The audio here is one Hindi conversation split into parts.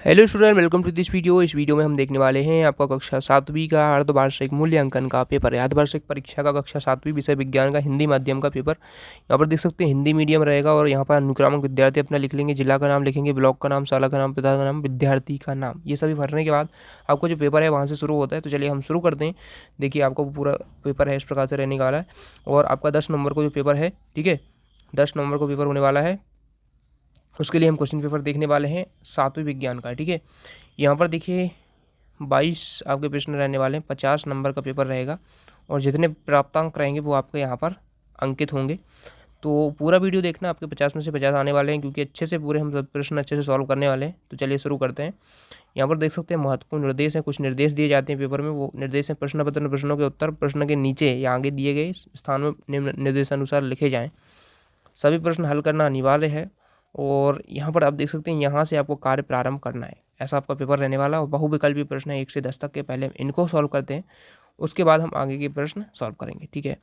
Hello student, welcome to this video. इस वीडियो में हम देखने वाले हैं आपका कक्षा 7वीं का अर्धवार्षिक मूल्यांकन का पेपर है। अर्धवार्षिक परीक्षा का कक्षा 7वीं विषय विज्ञान का हिंदी माध्यम का पेपर यहाँ पर देख सकते हैं हिंदी मीडियम रहेगा। और यहाँ पर अनुक्रमांक विद्यार्थी अपना लिख लेंगे, जिला का नाम लिखेंगे, ब्लॉक का नाम, शाला का नाम, पिता का नाम, विद्यार्थी का नाम। ये सभी भरने के बाद आपको जो पेपर है वहाँ से शुरू होता है। तो चलिए हम शुरू करते हैं। देखिए आपका पूरा पेपर है इस प्रकार से रहने वाला है। और आपका 10 नंबर को जो पेपर है, ठीक है, 10 नंबर को पेपर होने वाला है। उसके लिए हम क्वेश्चन पेपर देखने वाले हैं 7वीं विज्ञान का, ठीक है। यहाँ पर देखिए 22 आपके प्रश्न रहने वाले हैं, 50 नंबर का पेपर रहेगा। और जितने प्राप्तांक रहेंगे वो आपके यहाँ पर अंकित होंगे। तो पूरा वीडियो देखना, आपके 50 में से 50 आने वाले हैं, क्योंकि अच्छे से पूरे हम सब प्रश्न अच्छे से सॉल्व करने वाले हैं। तो चलिए शुरू करते हैं। यहाँ पर देख सकते हैं महत्वपूर्ण निर्देश हैं। कुछ निर्देश दिए जाते हैं पेपर में, वो निर्देश हैं प्रश्न पत्र में प्रश्नों के उत्तर प्रश्न के नीचे या आगे दिए गए स्थान में निम्न निर्देशानुसार लिखे जाएँ। सभी प्रश्न हल करना अनिवार्य है। और यहाँ पर आप देख सकते हैं यहाँ से आपको कार्य प्रारंभ करना है, ऐसा आपका पेपर रहने वाला है। और बहुविकल्पी प्रश्न है 1 से 10 तक के, पहले इनको सॉल्व करते हैं, उसके बाद हम आगे के प्रश्न सॉल्व करेंगे, ठीक है।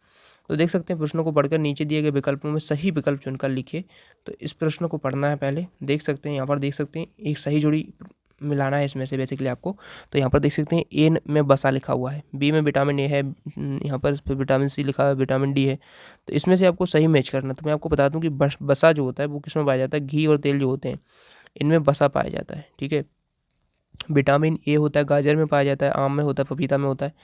तो देख सकते हैं प्रश्नों को पढ़कर नीचे दिए गए विकल्पों में सही विकल्प चुनकर लिखिए। तो इस प्रश्न को पढ़ना है पहले। देख सकते हैं यहाँ पर देख सकते हैं एक सही जोड़ी मिलाना है इसमें से बेसिकली आपको। तो यहाँ पर देख सकते हैं ए में वसा लिखा हुआ है, बी में विटामिन ए है, यहाँ पर विटामिन सी लिखा है, विटामिन डी है। तो इसमें से आपको सही मैच करना। तो मैं आपको बता दूं कि वसा जो होता है वो किस में पाया जाता है, घी और तेल जो होते हैं इनमें वसा पाया जाता है, ठीक है। विटामिन ए होता है गाजर में पाया जाता है, आम में होता है, पपीता में होता है,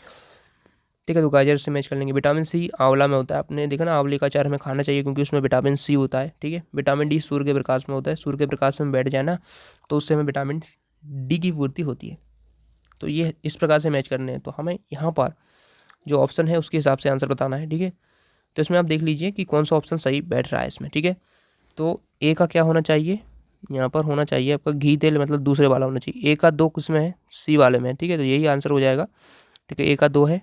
ठीक है। तो गाजर से मैच कर लेंगे। विटामिन सी आंवला में होता है, आपने देखा ना, आंवले का अचार हमें खाना चाहिए क्योंकि उसमें विटामिन सी होता है, ठीक है। विटामिन डी सूर्य के प्रकाश में होता है, सूर्य के प्रकाश में बैठ जाए ना तो उससे हमें विटामिन डी की पूर्ति होती है। तो ये इस प्रकार से मैच करने हैं। तो हमें यहाँ पर जो ऑप्शन है उसके हिसाब से आंसर बताना है, ठीक है। तो इसमें आप देख लीजिए कि कौन सा ऑप्शन सही बैठ रहा है इसमें, ठीक है। तो ए का क्या होना चाहिए, यहाँ पर होना चाहिए आपका घी तेल, मतलब दूसरे वाला होना चाहिए। ए का 2 किसमें है, सी वाले में, ठीक है। तो यही आंसर हो जाएगा, ठीक है। ए का 2 है।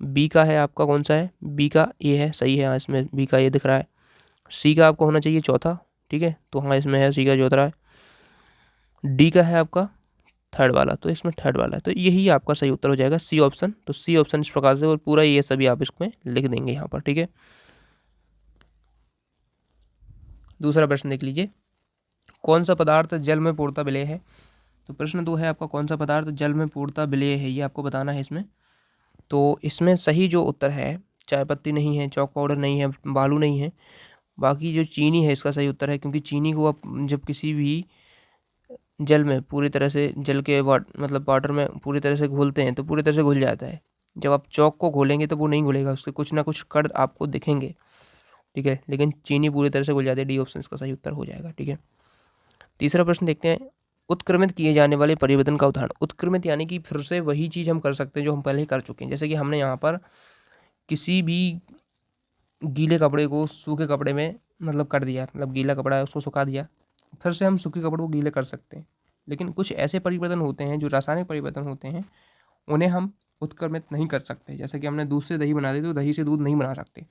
बी का है आपका कौन सा है, बी का ए है, सही है। हाँ इसमें बी का ए दिख रहा है। सी का आपको होना चाहिए चौथा, ठीक है। तो हाँ इसमें है, सी का चौथा है। डी का है आपका थर्ड वाला, तो इसमें थर्ड वाला है। तो यही आपका सही उत्तर हो जाएगा, सी ऑप्शन। तो सी ऑप्शन इस प्रकार से, और पूरा ये सभी आप इसमें लिख देंगे यहाँ पर, ठीक है। दूसरा प्रश्न देख लीजिए, कौन सा पदार्थ जल में पूर्णतः विलेय है। तो प्रश्न 2 है आपका, कौन सा पदार्थ जल में पूर्णतः विलेय है, ये आपको बताना है इसमें। तो इसमें सही जो उत्तर है, चाय पत्ती नहीं है, चॉक पाउडर नहीं है, बालू नहीं है, बाकी जो चीनी है इसका सही उत्तर है। क्योंकि चीनी को आप जब किसी भी जल में पूरी तरह से, जल के मतलब वाटर में पूरी तरह से घोलते हैं तो पूरी तरह से घुल जाता है। जब आप चॉक को घोलेंगे तो वो नहीं घुलेगा, उसके कुछ ना कुछ कण आपको दिखेंगे, ठीक है। लेकिन चीनी पूरी तरह से घुल जाती है। डी ऑप्शन इसका सही उत्तर हो जाएगा, ठीक है। तीसरा प्रश्न देखते हैं, उत्क्रमित किए जाने वाले परिवर्तन का उदाहरण। उत्क्रमित यानी कि फिर से वही चीज़ हम कर सकते हैं जो हम पहले ही कर चुके हैं। जैसे कि हमने यहाँ पर किसी भी गीले कपड़े को सूखे कपड़े में मतलब कर दिया, मतलब गीला कपड़ा है उसको सुखा दिया, फिर से हम सूखे कपड़े को गीले कर सकते हैं। लेकिन कुछ ऐसे परिवर्तन होते हैं जो रासायनिक परिवर्तन होते हैं, उन्हें हम उत्क्रमित नहीं कर सकते। जैसे कि हमने दूध से दही बना दी तो दही से दूध नहीं बना सकते।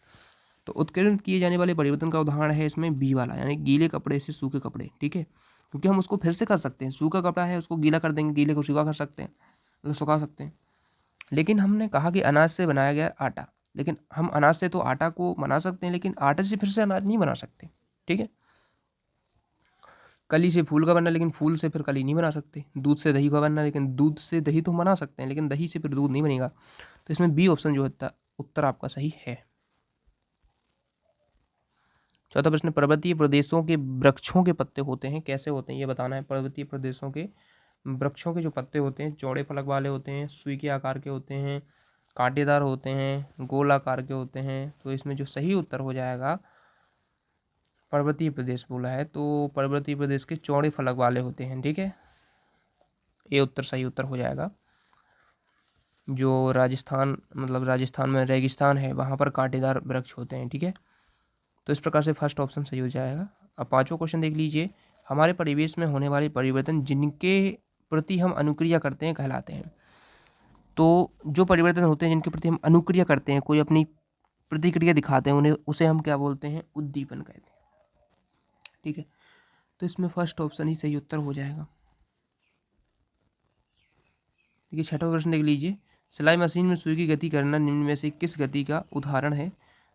तो उत्क्रमित किए जाने वाले परिवर्तन का उदाहरण है इसमें बी वाला, यानी गीले कपड़े से सूखे कपड़े, ठीक है। क्योंकि हम उसको फिर से कर सकते हैं, सूखा कपड़ा है उसको गीला कर देंगे, गीले को सूखा कर सकते हैं, मतलब सुखा सकते हैं। लेकिन हमने कहा कि अनाज से बनाया गया आटा, लेकिन हम अनाज से तो आटा को बना सकते हैं, लेकिन आटे से फिर से अनाज नहीं बना सकते, ठीक है। कली से फूल का बनना, लेकिन फूल से फिर कली नहीं बना सकते। दूध से दही का बनना, लेकिन दूध से दही तो बना सकते हैं, लेकिन दही से फिर दूध नहीं बनेगा। तो इसमें बी ऑप्शन जो होता उत्तर आपका सही है। चौथा प्रश्न, पर्वतीय प्रदेशों के वृक्षों के पत्ते होते हैं, कैसे होते हैं ये बताना है। पर्वतीय प्रदेशों के वृक्षों के जो पत्ते होते हैं चौड़े फलक वाले होते हैं, सुई के आकार के होते हैं, कांटेदार होते हैं, गोल आकार के होते हैं। तो इसमें जो सही उत्तर हो जाएगा, पर्वतीय प्रदेश बोला है तो पर्वतीय प्रदेश के चौड़े फलक वाले होते हैं, ठीक है। ये उत्तर सही उत्तर हो जाएगा। जो राजस्थान, मतलब राजस्थान में रेगिस्तान है वहाँ पर कांटेदार वृक्ष होते हैं, ठीक है। तो इस प्रकार से फर्स्ट ऑप्शन सही हो जाएगा। अब पांचवा क्वेश्चन देख लीजिए, हमारे परिवेश में होने वाले परिवर्तन जिनके प्रति हम अनुक्रिया करते हैं कहलाते हैं। तो जो परिवर्तन होते हैं जिनके प्रति हम अनुक्रिया करते हैं, कोई अपनी प्रतिक्रिया दिखाते हैं, उन्हें उसे हम क्या बोलते हैं, उद्दीपन कहते हैं, ठीक है। तो इसमें फर्स्ट ऑप्शन ही सही उत्तर हो जाएगा। देखिए छठा प्रश्न देख लीजिए, सिलाई मशीन में सुई की गति करना निम्न में से किस गति का उदाहरण है।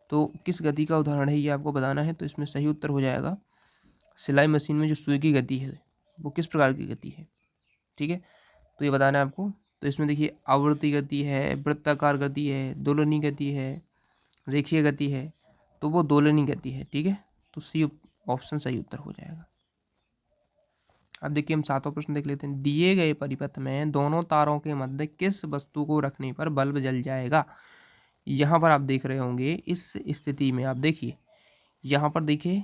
तो किस गति का उदाहरण है ये आपको बताना है। तो इसमें सही उत्तर हो जाएगा, सिलाई मशीन में जो सुई की गति है वो किस प्रकार की गति है। ठीक है, तो ये बताना है आपको। तो इसमें देखिए आवर्ती गति है, वृत्ताकार गति है, दोलनी गति है, रेखीय गति है, तो वो दोलनी गति है। ठीक है, तो सी ऑप्शन सही उत्तर हो जाएगा। अब देखिए हम सातवां प्रश्न देख लेते हैं। दिए गए परिपथ में दोनों तारों के मध्य किस वस्तु को रखने पर बल्ब जल जाएगा? यहाँ पर आप देख रहे होंगे, इस स्थिति में आप देखिए, यहाँ पर देखिए,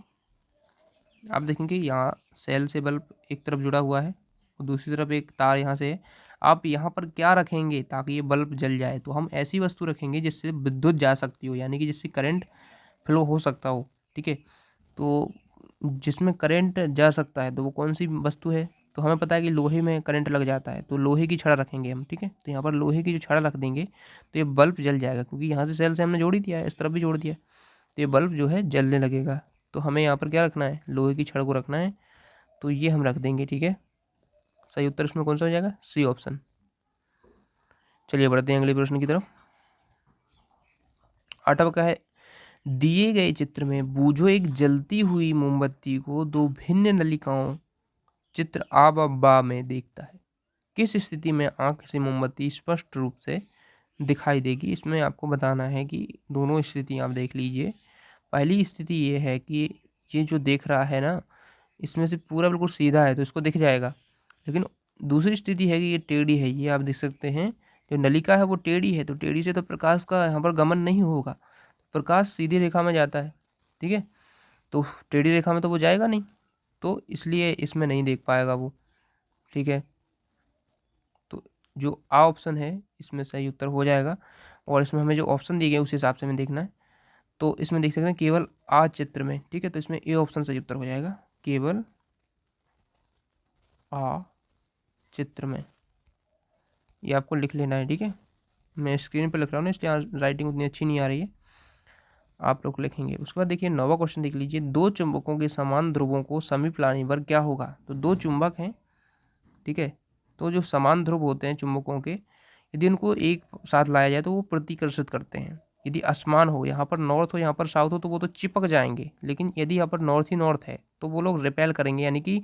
आप देखेंगे यहाँ सेल से बल्ब एक तरफ जुड़ा हुआ है और दूसरी तरफ एक तार यहाँ से है। आप यहाँ पर क्या रखेंगे ताकि ये बल्ब जल जाए? तो हम ऐसी वस्तु रखेंगे जिससे विद्युत जा सकती हो, यानी कि जिससे करंट फ्लो हो सकता हो। ठीक है, तो जिसमें करंट जा सकता है तो वो कौन सी वस्तु है? तो हमें पता है कि लोहे में करंट लग जाता है, तो लोहे की छड़ रखेंगे हम। ठीक है, तो यहाँ पर लोहे की जो छड़ रख देंगे तो ये बल्ब जल जाएगा, क्योंकि यहाँ से सेल से हमने जोड़ ही दिया है, इस तरफ भी जोड़ दिया है, तो ये बल्ब जो है जलने लगेगा। तो हमें यहाँ पर क्या रखना है? लोहे की छड़ को रखना है, तो ये हम रख देंगे। ठीक है, सही उत्तर इसमें कौन सा हो जाएगा? C option. चलिए बढ़ते हैं अगले प्रश्न की तरफ। आठवां का है, दिए गए चित्र में बूझो एक जलती हुई मोमबत्ती को दो भिन्न नलिकाओं चित्र आ व बा में देखता है। किस स्थिति में आंख से मोमबत्ती स्पष्ट रूप से दिखाई देगी? इसमें आपको बताना है कि दोनों स्थिति आप देख लीजिए। पहली स्थिति ये है कि ये जो देख रहा है ना, इसमें से पूरा बिल्कुल सीधा है तो इसको दिख जाएगा, लेकिन दूसरी स्थिति है कि ये टेढ़ी है। ये आप देख सकते हैं, जो नलिका है वो टेढ़ी है, तो टेढ़ी से तो प्रकाश का यहाँ पर गमन नहीं होगा, प्रकाश सीधी रेखा में जाता है। ठीक है, तो टेढ़ी रेखा में तो वो जाएगा नहीं, तो इसलिए इसमें नहीं देख पाएगा वो। ठीक है, तो जो आ ऑप्शन है इसमें सही उत्तर हो जाएगा। और इसमें हमें जो ऑप्शन दिए गए उस हिसाब से हमें देखना है। तो इसमें देख सकते हैं केवल आ चित्र में। ठीक है, तो इसमें ए ऑप्शन सही उत्तर हो जाएगा, केवल आ चित्र में। ये आपको लिख लेना है। ठीक है, मैं स्क्रीन पर लिख रहा हूँ ना, इसलिए राइटिंग उतनी अच्छी नहीं आ रही है, आप लोग लिखेंगे। उसके बाद देखिए नौवां क्वेश्चन देख लीजिए। दो चुंबकों के समान ध्रुवों को समीप लाने पर क्या होगा? तो दो चुंबक हैं, ठीक है, तो जो समान ध्रुव होते हैं चुंबकों के, यदि उनको एक साथ लाया जाए तो वो प्रतिकर्षित करते हैं। यदि असमान हो, यहाँ पर नॉर्थ हो यहाँ पर साउथ हो, तो वो तो चिपक जाएंगे, लेकिन यदि यहाँ पर नॉर्थ ही नॉर्थ है तो वो लोग रिपेल करेंगे, यानी कि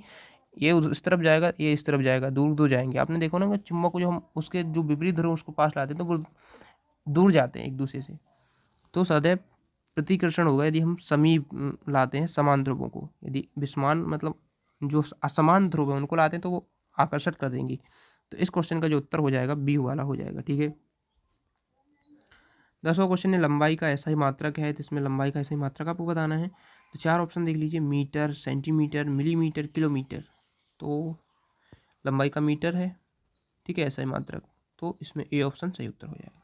ये इस तरफ जाएगा, ये इस तरफ जाएगा, दूर दूर जाएंगे। आपने देखो ना कि चुंबक को जो हम उसके जो विपरीत ध्रुव उसको पास लाते हैं तो वो दूर जाते हैं एक दूसरे से। तो सदैव प्रतिकर्षण होगा यदि हम समीप लाते हैं समान ध्रुवों को। यदि विसमान मतलब जो असमान ध्रुव है उनको लाते हैं तो वो आकर्षित कर देंगी। तो इस क्वेश्चन का जो उत्तर हो जाएगा बी वाला हो जाएगा। ठीक है, 10वां क्वेश्चन है लंबाई का ऐसा ही मात्रक है, तो इसमें लंबाई का ऐसा ही मात्रक आपको बताना है। तो चार ऑप्शन देख लीजिए, मीटर, सेंटीमीटर, मिलीमीटर, किलोमीटर। तो लंबाई का मीटर है, ठीक है, ऐसा ही मात्रक, तो इसमें ए ऑप्शन सही उत्तर हो जाएगा।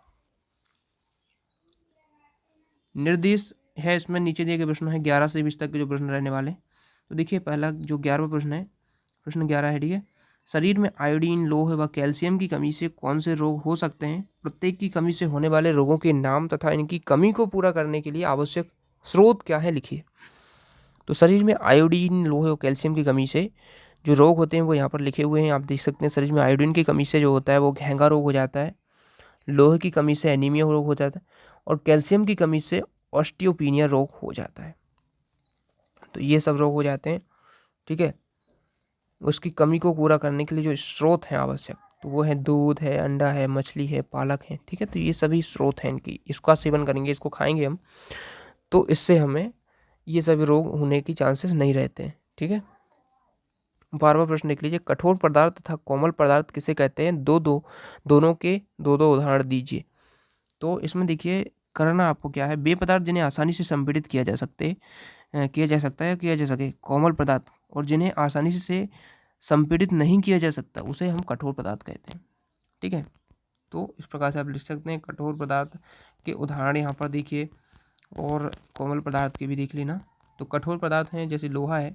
निर्देश है इसमें नीचे दिए गए प्रश्न है 11 से 20 तक के जो प्रश्न रहने वाले। तो देखिए पहला जो 11वां प्रश्न है, प्रश्न 11 है। ठीक है, शरीर में आयोडीन, लौह व कैल्शियम की कमी से कौन से रोग हो सकते हैं? प्रत्येक की कमी से होने वाले रोगों के नाम तथा इनकी कमी को पूरा करने के लिए आवश्यक स्रोत क्या है, लिखिए। तो शरीर में आयोडीन, लोहे और कैल्शियम की कमी से जो रोग होते हैं वो यहाँ पर लिखे हुए हैं, आप देख सकते हैं। शरीर में आयोडीन की कमी से जो होता है वो घेंगा रोग हो जाता है, लोहे की कमी से एनीमिया रोग हो जाता है, और कैल्शियम की कमी से ऑस्टियोपीनिया रोग हो जाता है। तो ये सब रोग हो जाते हैं। ठीक है, उसकी कमी को पूरा करने के लिए जो स्रोत हैं आवश्यक, तो वो है दूध है, अंडा है, मछली है, पालक है। ठीक है, तो ये सभी स्रोत हैं इनकी, इसका सेवन करेंगे, इसको खाएंगे हम, तो इससे हमें ये सभी रोग होने की चांसेस नहीं रहते हैं। ठीक है, 12वां प्रश्न देख लीजिए। कठोर पदार्थ तथा कोमल पदार्थ किसे कहते हैं? दोनों के दो दो उदाहरण दीजिए। तो इसमें देखिए करना आपको क्या है, वे पदार्थ जिन्हें आसानी से संपीड़ित किया जा सकता है किया जा सके कोमल पदार्थ, और जिन्हें आसानी से संपीड़ित नहीं किया जा सकता उसे हम कठोर पदार्थ कहते हैं। ठीक है, तो इस प्रकार से आप लिख सकते हैं। कठोर पदार्थ के उदाहरण यहाँ पर देखिए, और कोमल पदार्थ के भी देख लेना। तो कठोर पदार्थ हैं जैसे लोहा है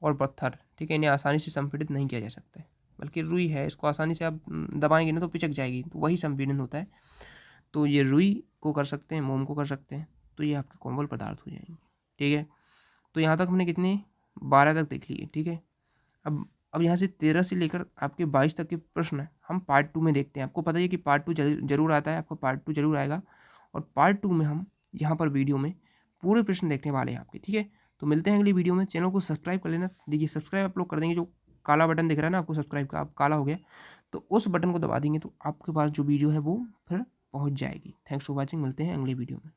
और पत्थर। ठीक है, इन्हें आसानी से संपीड़ित नहीं किया जा सकता है, बल्कि रुई है, इसको आसानी से आप दबाएंगे ना तो पिचक जाएगी, तो वही संपीड़न होता है। तो ये रुई को कर सकते हैं, मोम को कर सकते हैं, तो ये आपके कोमल पदार्थ हो जाएंगे। ठीक है, तो यहाँ तक हमने कितने 12 तक देख लिए। ठीक है, अब यहाँ से 13 से लेकर आपके 22 तक के प्रश्न हम पार्ट 2 में देखते हैं। आपको पता है कि पार्ट 2 जरूर आता है, आपको पार्ट 2 जरूर आएगा, और पार्ट 2 में हम यहाँ पर वीडियो में पूरे प्रश्न देखने वाले हैं आपके। ठीक है, तो मिलते हैं अगली वीडियो में। चैनल को सब्सक्राइब कर लेना। देखिए सब्सक्राइब आप लोग कर देंगे, जो काला बटन दिख रहा है ना आपको सब्सक्राइब का, आप काला हो गया, तो उस बटन को दबा देंगे तो आपके पास जो वीडियो है वो फिर पहुंच जाएगी। थैंक्स फॉर वॉचिंग, मिलते हैं अगले वीडियो में।